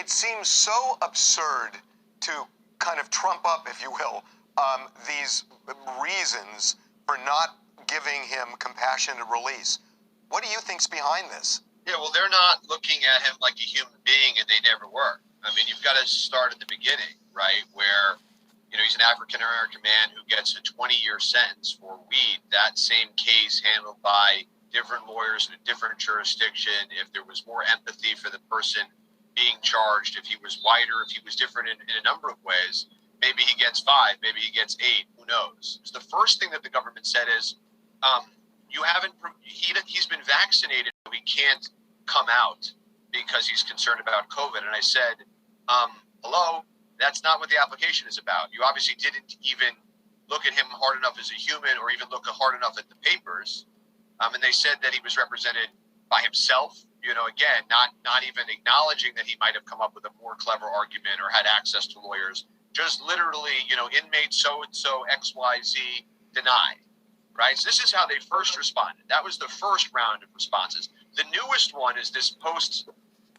it seems so absurd to kind of trump up, if you will, these reasons for not giving him compassionate release. What do you think's behind this? Yeah, well, they're not looking at him like a human being, and they never were. I mean, you've got to start at the beginning, right, where, you know, he's an African-American man who gets a 20-year sentence for weed. That same case handled by different lawyers in a different jurisdiction. If there was more empathy for the person being charged, if he was whiter, if he was different in a number of ways, maybe he gets 5, maybe he gets 8, who knows? So the first thing that the government said is, he's been vaccinated, but he can't come out because he's concerned about COVID. And I said, hello, that's not what the application is about. You obviously didn't even look at him hard enough as a human or even look hard enough at the papers. And they said that he was represented by himself, you know, again, not even acknowledging that he might have come up with a more clever argument or had access to lawyers, just literally, you know, inmate so-and-so XYZ denied, right? So this is how they first responded. That was the first round of responses. The newest one is this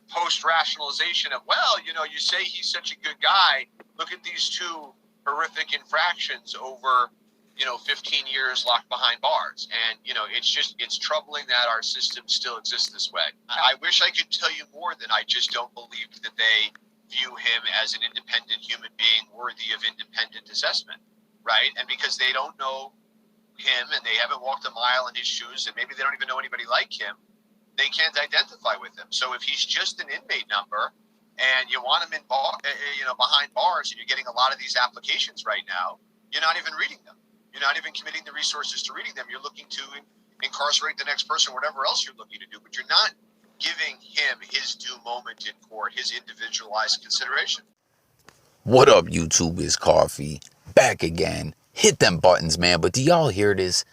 post-rationalization of, well, you know, you say he's such a good guy. Look at these 2 horrific infractions over, you know, 15 years locked behind bars. And, you know, it's troubling that our system still exists this way. I wish I could tell you more than I just don't believe that they view him as an independent human being worthy of independent assessment, right? And because they don't know him and they haven't walked a mile in his shoes and maybe they don't even know anybody like him, they can't identify with him. So if he's just an inmate number and you want him behind bars and you're getting a lot of these applications right now, you're not even reading them. You're not even committing the resources to reading them. You're looking to incarcerate the next person, whatever else you're looking to do, but you're not giving him his due moment in court, his individualized consideration. What up, YouTube? It's Coffee. Back again. Hit them buttons, man. But do y'all hear this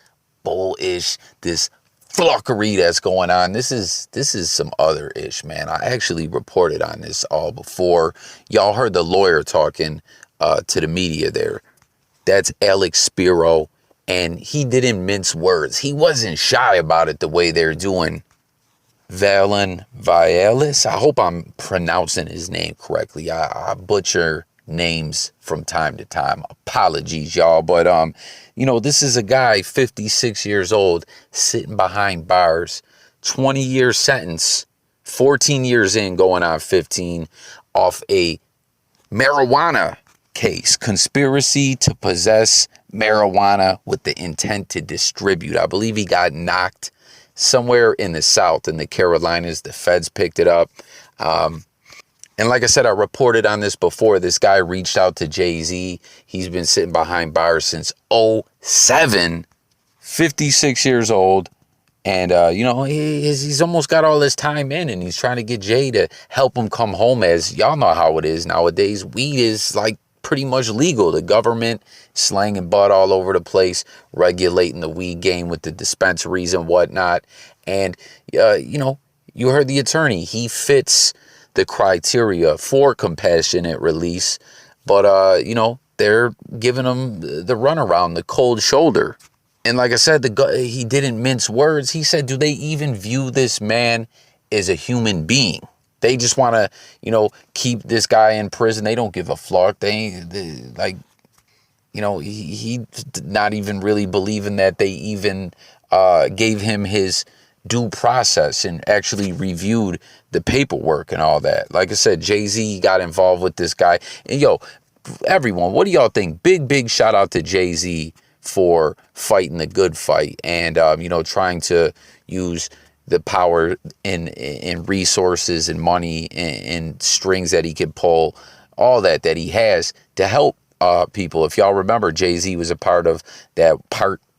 bullish, this flockery that's going on? This is some other ish, man. I actually reported on this all before. Y'all heard the lawyer talking to the media there. That's Alex Spiro, and he didn't mince words. He wasn't shy about it the way they're doing Vailes. I hope I'm pronouncing his name correctly. I butcher names from time to time. Apologies, y'all. But, you know, this is a guy, 56 years old, sitting behind bars, 20-year sentence, 14 years in, going on 15, off a marijuana case, conspiracy to possess marijuana with the intent to distribute. I believe he got knocked somewhere in the South, in the Carolinas. The feds picked it up. And like I said, I reported on this before. This guy reached out to Jay-Z. He's been sitting behind bars since 2007, 56 years old. And, you know, he's almost got all his time in, and he's trying to get Jay to help him come home. As y'all know how it is nowadays, weed is like pretty much legal. The government slanging bud all over the place, regulating the weed game with the dispensaries and whatnot. And, you know, you heard the attorney. He fits the criteria for compassionate release. But, you know, they're giving him the runaround, the cold shoulder. And like I said, he didn't mince words. He said, do they even view this man as a human being? They just want to, you know, keep this guy in prison. They don't give a fuck. They like, you know, he not even really believing that they even gave him his due process and actually reviewed the paperwork and all that. Like I said, Jay-Z got involved with this guy. And yo, everyone, what do y'all think? Big shout out to Jay-Z for fighting the good fight and, you know, trying to use the power and resources and money and strings that he could pull, all that he has to help people. If y'all remember, Jay-Z was a part of that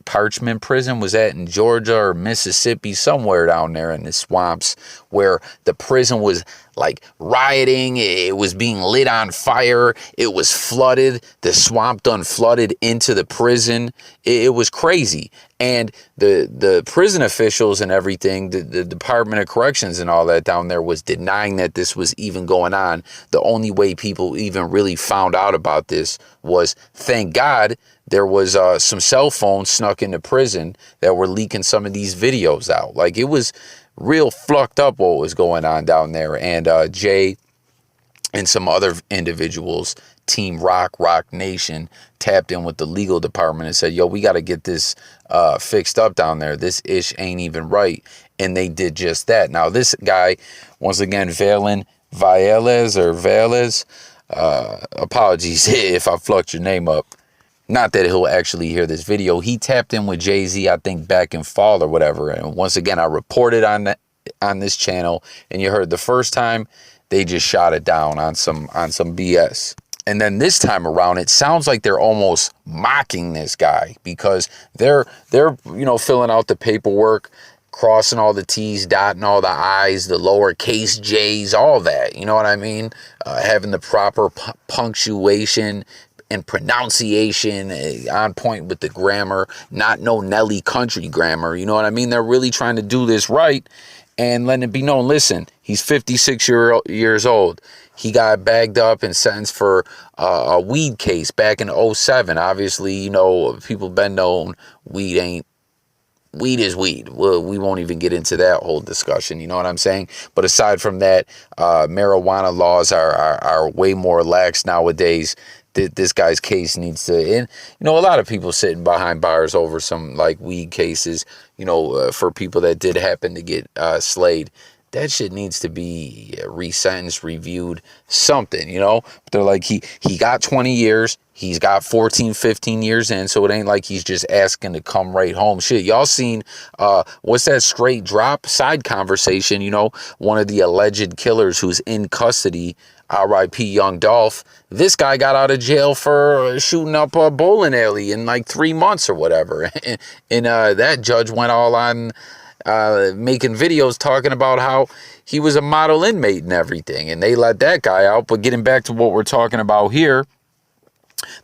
Parchment prison. Was that in Georgia or Mississippi, somewhere down there in the swamps, where the prison was like rioting. It was being lit on fire. It was flooded. The swamp done flooded into the prison. It was crazy. And the prison officials and everything, the Department of Corrections and all that down there was denying that this was even going on. The only way people even really found out about this was, thank God, there was some cell phones snuck into prison that were leaking some of these videos out. Like, it was real fucked up what was going on down there. And Jay and some other individuals, Team Rock Nation, tapped in with the legal department and said, yo, we got to get this fixed up down there. This ish ain't even right. And they did just that. Now, this guy, once again, Vailes, apologies if I fucked your name up. Not that he'll actually hear this video. He tapped in with Jay-Z, I think, back in fall or whatever. And once again, I reported on this channel, and you heard the first time they just shot it down on some BS. And then this time around, it sounds like they're almost mocking this guy, because they're filling out the paperwork, crossing all the T's, dotting all the I's, the lowercase J's, all that. You know what I mean? Having the proper punctuation and pronunciation on point with the grammar, not no Nelly country grammar. You know what I mean? They're really trying to do this right and letting it be known. Listen, he's 56 years old. He got bagged up and sentenced for a weed case back in 2007. Obviously, people been known weed is weed. Well, we won't even get into that whole discussion. You know what I'm saying? But aside from that, marijuana laws are way more lax nowadays. This guy's case needs to, and a lot of people sitting behind bars over some like weed cases, for people that did happen to get slayed. That shit needs to be resentenced, reviewed, something, But they're like, he got 20 years. He's got 14, 15 years in, so it ain't like he's just asking to come right home. Shit, y'all seen, what's that straight drop side conversation, one of the alleged killers who's in custody, R.I.P. Young Dolph. This guy got out of jail for shooting up a bowling alley in like 3 months or whatever. And that judge went all on making videos talking about how he was a model inmate and everything. And they let that guy out. But getting back to what we're talking about here,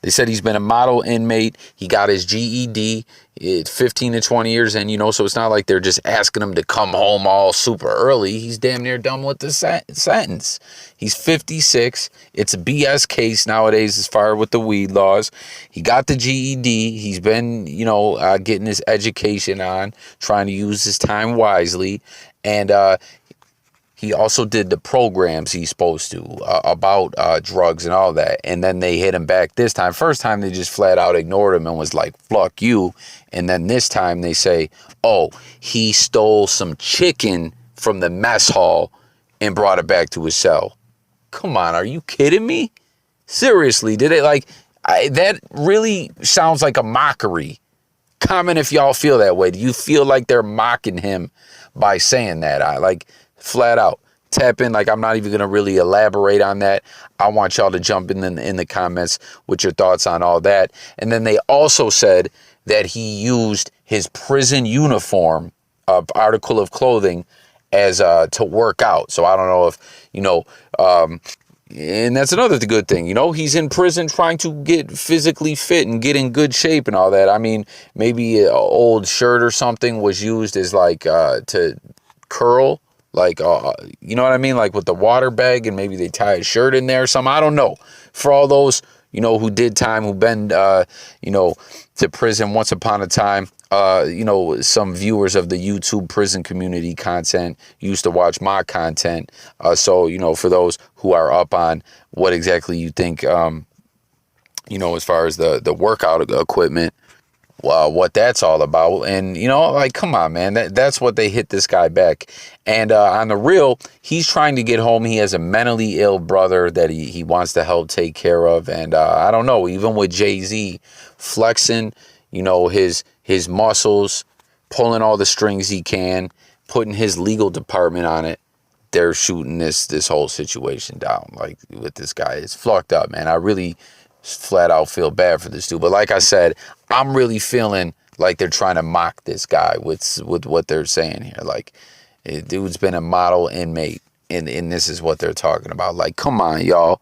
they said he's been a model inmate. He got his GED 15 to 20 years in, so it's not like they're just asking him to come home all super early. He's damn near done with the sentence. He's 56. It's a BS case nowadays as far with the weed laws. He got the GED. He's been, getting his education on, trying to use his time wisely. And he also did the programs he's supposed to about drugs and all that. And then they hit him back this time. First time, they just flat out ignored him and was like, fuck you. And then this time they say, oh, he stole some chicken from the mess hall and brought it back to his cell. Come on, are you kidding me? Seriously, did it that really sounds like a mockery. Comment if y'all feel that way. Do you feel like they're mocking him by saying that? Flat out tap in. I'm not even gonna really elaborate on that. I want y'all to jump in the comments with your thoughts on all that. And then they also said that he used his prison uniform, article of clothing, as to work out. So I don't know if and that's another good thing. He's in prison trying to get physically fit and get in good shape and all that. I mean, maybe an old shirt or something was used as to curl. You know what I mean? With the water bag, and maybe they tie a shirt in there or something. I don't know. For all those, who did time, who been, to prison once upon a time, some viewers of the YouTube prison community content used to watch my content. So, for those who are up on what exactly you think, as far as the workout equipment, what that's all about. And come on, man, that's what they hit this guy back. And on the real, he's trying to get home. He has a mentally ill brother that he wants to help take care of. And I don't know, even with Jay-Z flexing his muscles, pulling all the strings he can, putting his legal department on it, they're shooting this whole situation down. With this guy, it's fucked up, man. I really flat out feel bad for this dude. But like I said, I'm really feeling like they're trying to mock this guy with what they're saying here. Dude's been a model inmate, and this is what they're talking about. Come on, y'all.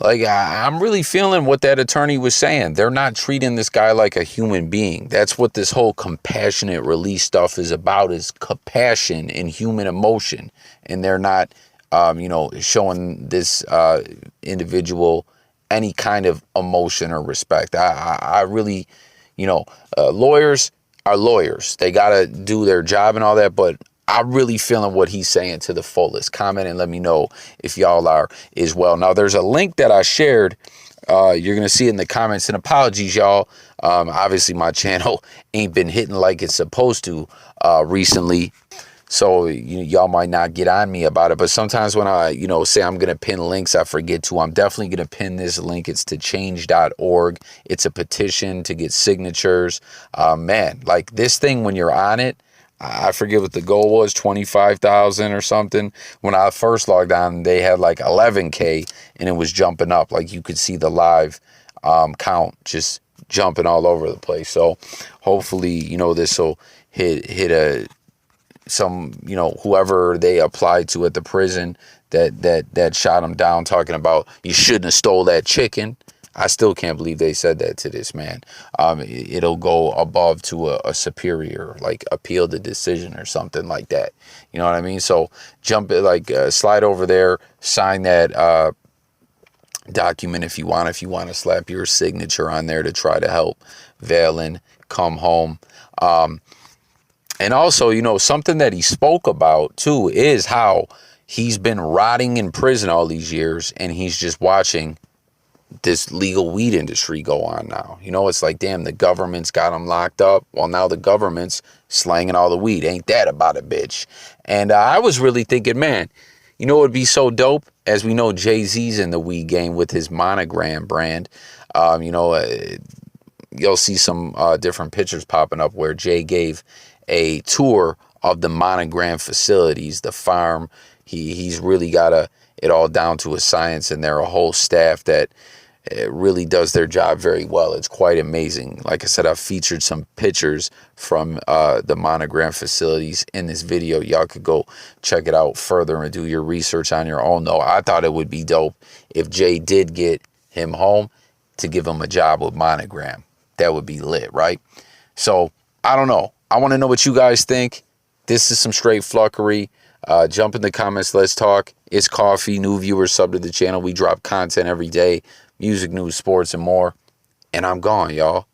I'm really feeling what that attorney was saying. They're not treating this guy like a human being. That's what this whole compassionate release stuff is about, is compassion and human emotion. And they're not, showing this individual any kind of emotion or respect. I really, lawyers are lawyers. They got to do their job and all that. But I'm really feeling what he's saying to the fullest. Comment and let me know if y'all are as well. Now, there's a link that I shared. You're going to see it in the comments. And apologies, y'all. Obviously, my channel ain't been hitting like it's supposed to recently. So y'all might not get on me about it. But sometimes when I, say I'm going to pin links, I forget to. I'm definitely going to pin this link. It's to change.org. It's a petition to get signatures. Man, like this thing, when you're on it, I forget what the goal was, 25,000 or something. When I first logged on, they had like 11K and it was jumping up. Like you could see the live count just jumping all over the place. So hopefully, this will hit some, whoever they applied to at the prison that shot him down, talking about you shouldn't have stole that chicken. I still can't believe they said that to this man. It'll go above to a superior, like appeal the decision or something like that. You know what I mean? So slide over there, sign that document if you want to slap your signature on there to try to help Vailes come home. And also, something that he spoke about too is how he's been rotting in prison all these years and he's just watching this legal weed industry go on now. It's like, damn, the government's got him locked up. Well, now the government's slanging all the weed. Ain't that about a bitch? And I was really thinking, man, it would be so dope. As we know, Jay-Z's in the weed game with his Monogram brand. You'll see some different pictures popping up where Jay gave a tour of the Monogram facilities, the farm. He's really got it all down to a science, and they're a whole staff that really does their job very well. It's quite amazing. Like I said, I've featured some pictures from the Monogram facilities in this video. Y'all could go check it out further and do your research on your own, though. I thought it would be dope if Jay did get him home to give him a job with Monogram. That would be lit, right? So, I don't know. I want to know what you guys think. This is some straight fluckery. Jump in the comments. Let's talk. It's Coffee. New viewers, sub to the channel. We drop content every day. Music, news, sports, and more. And I'm gone, y'all.